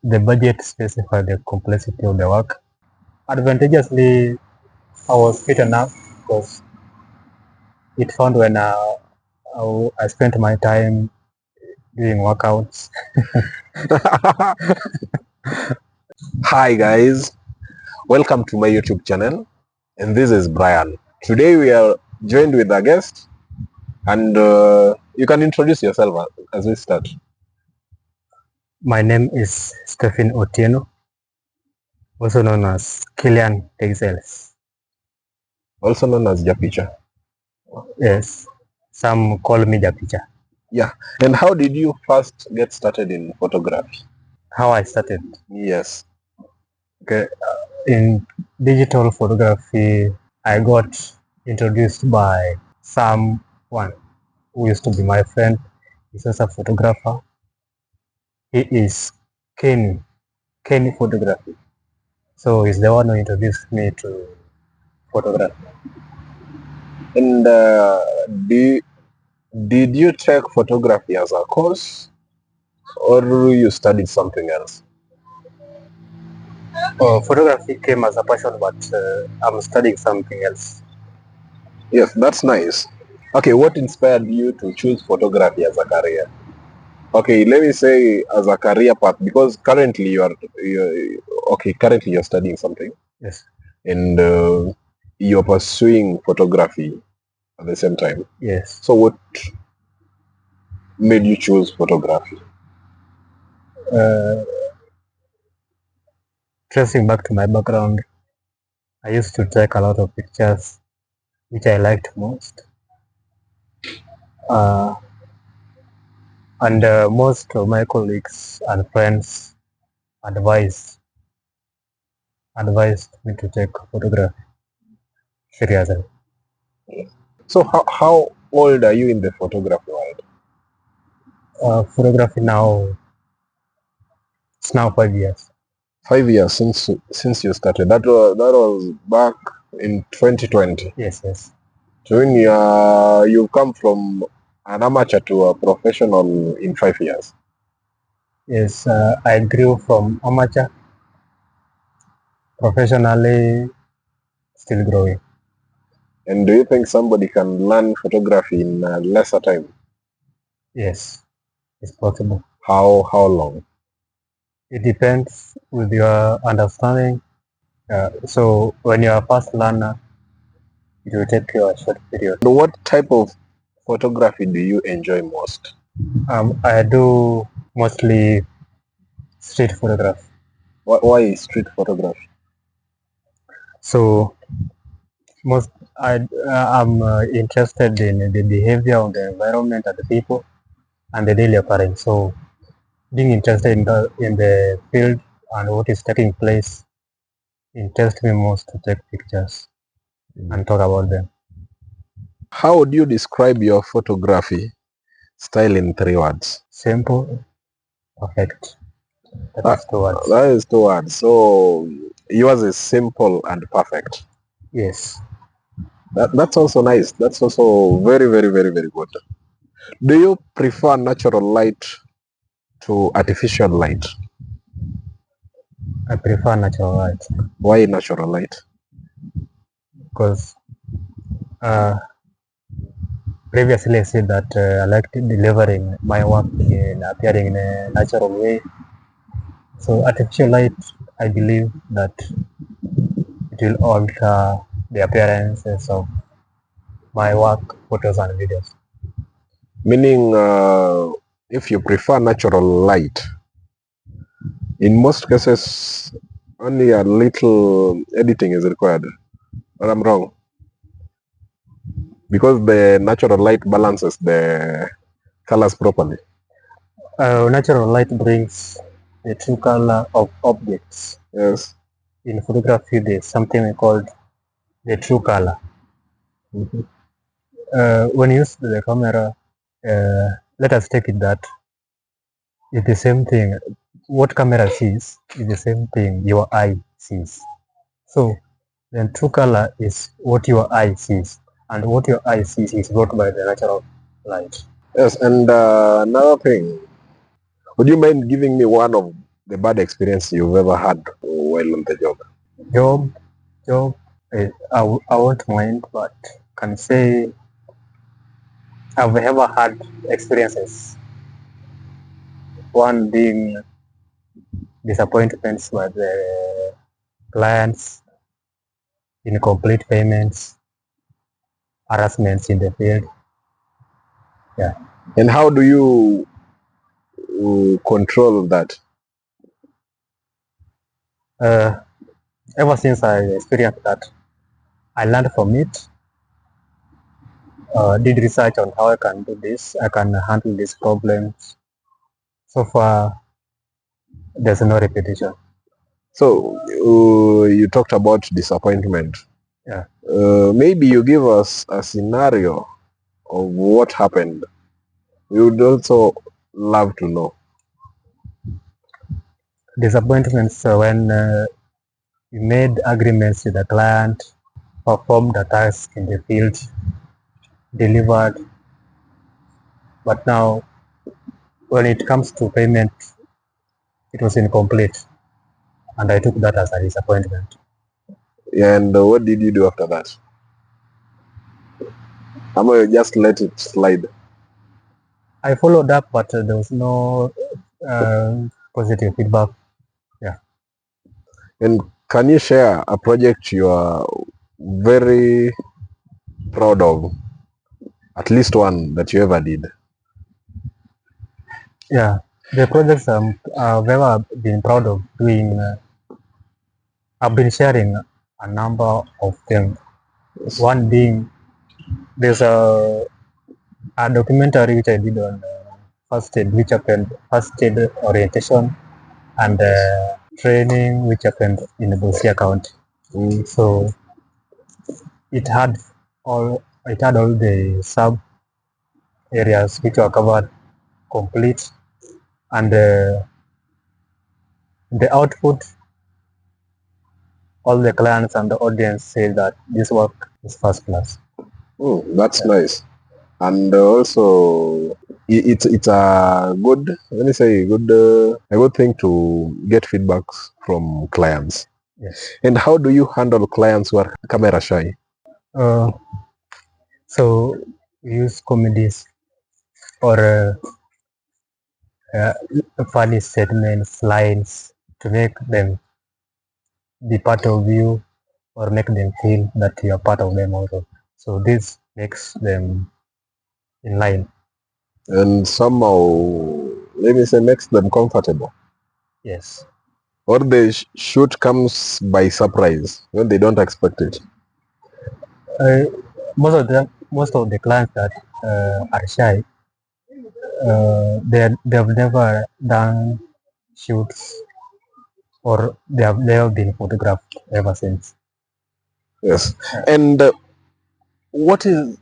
The budget specified the complexity of the work. Advantageously, I was fit enough because it found when I spent my time doing workouts. Hi guys, welcome to my YouTube channel, and this is Brian. Today we are joined with a guest, and you can introduce yourself as we start. My name is Stephen Otieno, also known as Killian Texels. Also known as Japicha. Yes, some call me Japicha. Yeah, and how did you first get started in photography? How I started. Yes. Okay, in digital photography, I got introduced by someone who used to be my friend. He's also a photographer. He is Kenny Photography. So he's the one who introduced me to photography. And did you take photography as a course, or you studied something else? Photography came as a passion, but I'm studying something else. Yes, that's nice. Okay, what inspired you to choose photography as a career? Okay, let me say as a career path, because currently currently you're studying something, Yes. and you're pursuing photography at the same time. Yes. So what made you choose photography? Tracing back to my background, I used to take a lot of pictures, which I liked most. And most of my colleagues and friends advised me to take photography seriously. So how old are you in the photography world? Photography now, it's now 5 years. 5 years since you started. That was back in 2020. Yes, yes. So when you come from an amateur to a professional in 5 years. Yes, I grew from amateur, professionally, still growing. And do you think somebody can learn photography in lesser time? Yes, it's possible. How long? It depends with your understanding. So when you're a fast learner, it will take you a short period. And what type of photography do you enjoy most? I do mostly street photography. Why street photography? So I'm interested in the behavior of the environment and the people and the daily occurrence. So being interested in the field and what is taking place interests me most to take pictures and talk about them. How would you describe your photography style in 3 words? Simple, perfect. That is 2 words. That is 2 words. So yours is simple and perfect. Yes. That's also nice. That's also very, very, very, very good. Do you prefer natural light to artificial light? I prefer natural light Why natural light? because previously I said that I liked delivering my work in appearing in a natural way. So artificial light, I believe that it will alter the appearances of my work, photos and videos. Meaning, if you prefer natural light, in most cases, only a little editing is required. But I'm wrong. Because the natural light balances the colors properly. Natural light brings the true color of objects. Yes. In photography, there's something called the true color. When you use the camera, let us take it that it's the same thing. What camera sees is the same thing your eye sees. So then true color is what your eye sees, and what your eye sees is brought by the natural light. Yes, and another thing, would you mind giving me one of the bad experience you've ever had while on the job? Job, I won't mind, but can say I've ever had experiences. One being disappointments with the clients, incomplete payments, harassments in the field. Yeah. And how do you control that? Ever since I experienced that, I learned from it. Did research on how I can do this. I can handle these problems. So far, there's no repetition. So you talked about disappointment. Yeah. Maybe you give us a scenario of what happened. We would also love to know. Disappointments when you made agreements with the client, performed the task in the field, delivered, but now when it comes to payment, it was incomplete, and I took that as a disappointment. And what did you do after that? I'm going to just let it slide. I followed up, but there was no positive feedback. And can you share a project you are very proud of? At least one that you ever did. Yeah, the projects I've ever been proud of doing, I've been sharing a number of them. One being, there's a documentary which I did on first aid, which happened first aid orientation and training, which happened in Busia County. So it had all the sub areas which were covered complete, and the output, all the clients and the audience say that this work is first class. That's nice. And also it's a good, let me say, a good thing to get feedbacks from clients. Yes. And how do you handle clients who are camera shy? So we use comedies or funny statements, lines to make them be part of you or make them feel that you are part of them also. So this makes them in line. And somehow, let me say, makes them comfortable. Yes. Or the shoot comes by surprise when they don't expect it. Most of the clients that are shy, they have never done shoots or they have been photographed ever since. Yes. And what is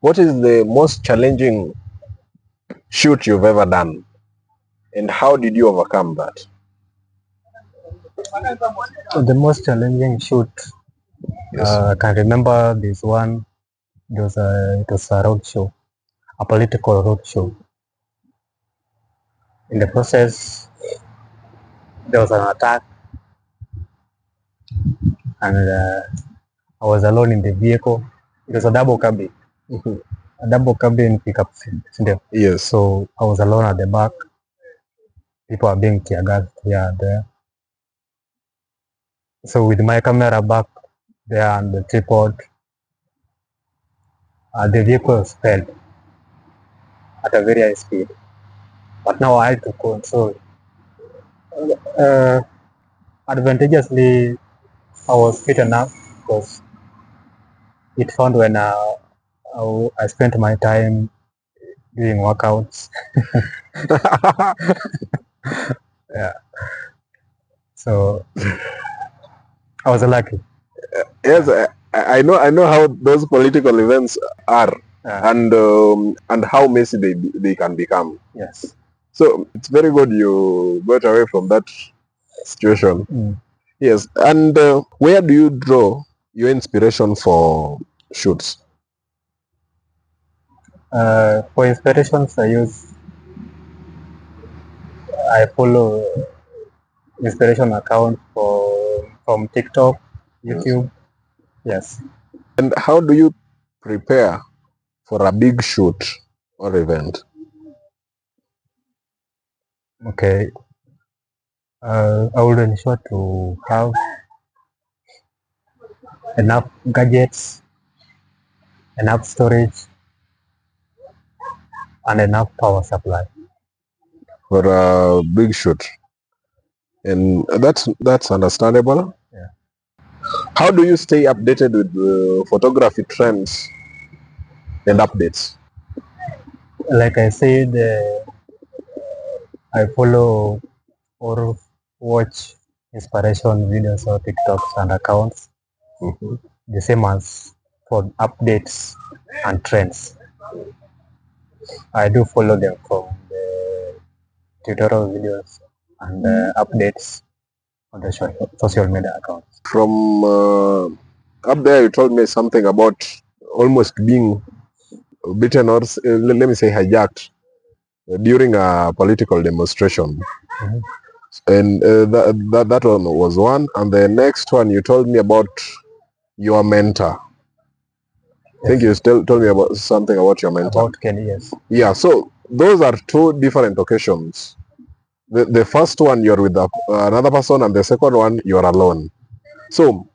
the most challenging shoot you've ever done, and how did you overcome that? The most challenging shoot, Yes. I can remember this one. It was a road show, a political road show. In the process, there was an attack, and I was alone in the vehicle. It was a double cabin, a double cabin pickup. Yes. So I was alone at the back. People are being tear gassed here and there. So with my camera back there and the tripod, the vehicle sped at a very high speed. But now I had to control. Advantageously, I was fit enough because it found when I spent my time doing workouts. Yeah. So I was lucky. Yes, I know how those political events are, and how messy they can become. Yes. So it's very good you got away from that situation. Yes. And where do you draw your inspiration for shoots? For inspirations, I follow inspiration account from TikTok, Yes. YouTube. Yes. And how do you prepare for a big shoot or event? Okay. I would ensure to have enough gadgets, enough storage, and enough power supply. For a big shoot, and that's understandable. Yeah. How do you stay updated with photography trends and updates? Like I said, I follow or watch inspiration videos or TikToks and accounts, Mhm. the same as for updates and trends. I do follow them from the tutorial videos and updates on the social media accounts. From up there, you told me something about almost being beaten or let me say hijacked during a political demonstration. Mhm. And that one was one. And the next one, you told me about your mentor. I think Yes. you still told me about something about your mentor. About Kenny, yes. Yeah, so those are two different occasions. The first one, you're with another person, and the second one, you're alone. So,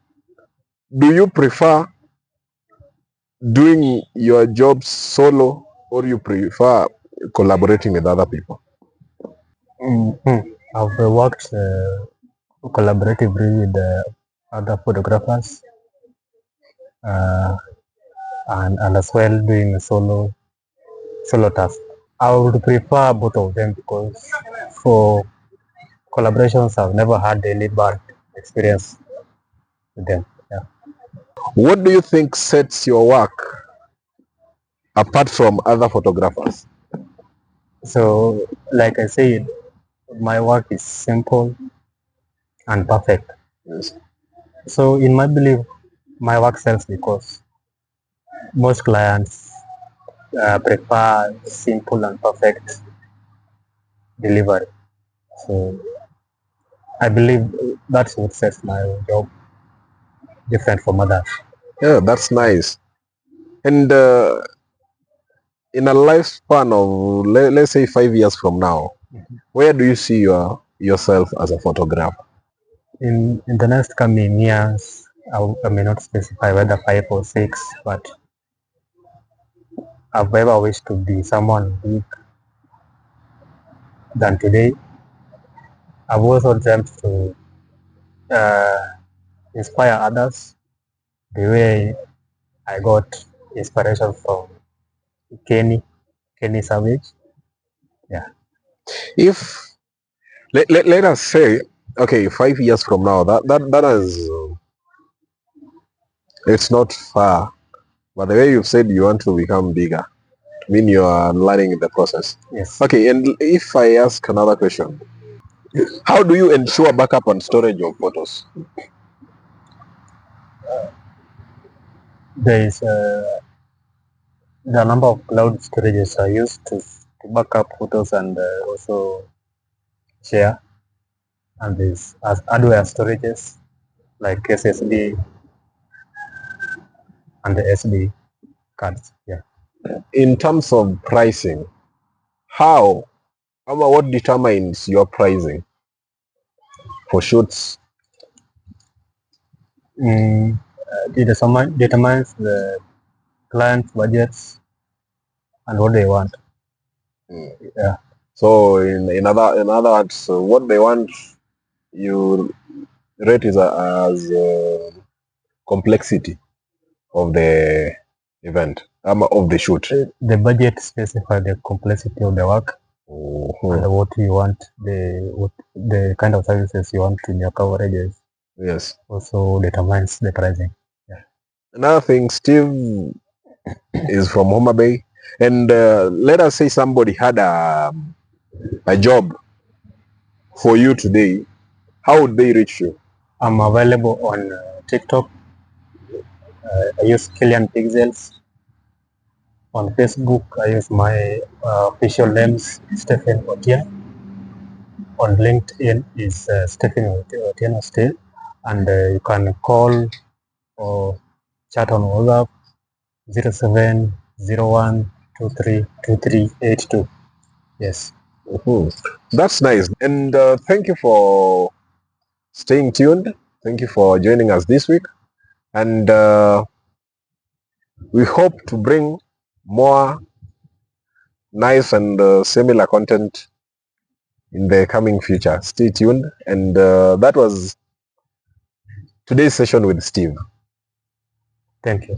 do you prefer doing your job solo, or you prefer collaborating with other people? I've worked collaboratively with other photographers uh, and as well doing a solo task. I would prefer both of them because for collaborations I've never had any bad experience with them. Yeah. What do you think sets your work apart from other photographers? So like I said, my work is simple and perfect. Yes. So in my belief, my work sells because most clients prefer simple and perfect delivery. So I believe that's what sets my job different from others. Yeah, that's nice. And in a lifespan of let's say 5 years from now, where do you see yourself as a photographer? In the next coming years, I may not specify whether 5 or 6, but I've ever wished to be someone big than today. I've also dreamt to uh, inspire others the way I got inspiration from Kenny Savage. Yeah. If let us say, okay, 5 years from now, that is it's not far, but the way you've said you want to become bigger, I mean you are learning in the process. Yes. Okay, and if I ask another question, how do you ensure backup and storage of photos? There is the number of cloud storages are used to back up photos and also share. And there's as hardware storages like SSD and the SD cards. Yeah. In terms of pricing, how what determines your pricing for shoots? Determines the client's budgets and what they want. Mm. Yeah. So in other words, what they want you rate is as complexity of the event, of the shoot. The budget specifies the complexity of the work and Mhm. what you want, the kind of services you want in your coverages Yes. also determines the pricing. Yeah. Another thing, Steve is from Homa Bay, and let us say somebody had a job for you today. How would they reach you? I'm available on TikTok. I use Killian Pixels. On Facebook, I use my official names, Stephen Otia. on LinkedIn is Stephen Otieno still, and you can call or chat on WhatsApp 0701232382. Yes. That's nice. And thank you for staying tuned. Thank you for joining us this week. And we hope to bring more nice and similar content in the coming future. Stay tuned. And that was today's session with Steve. Thank you.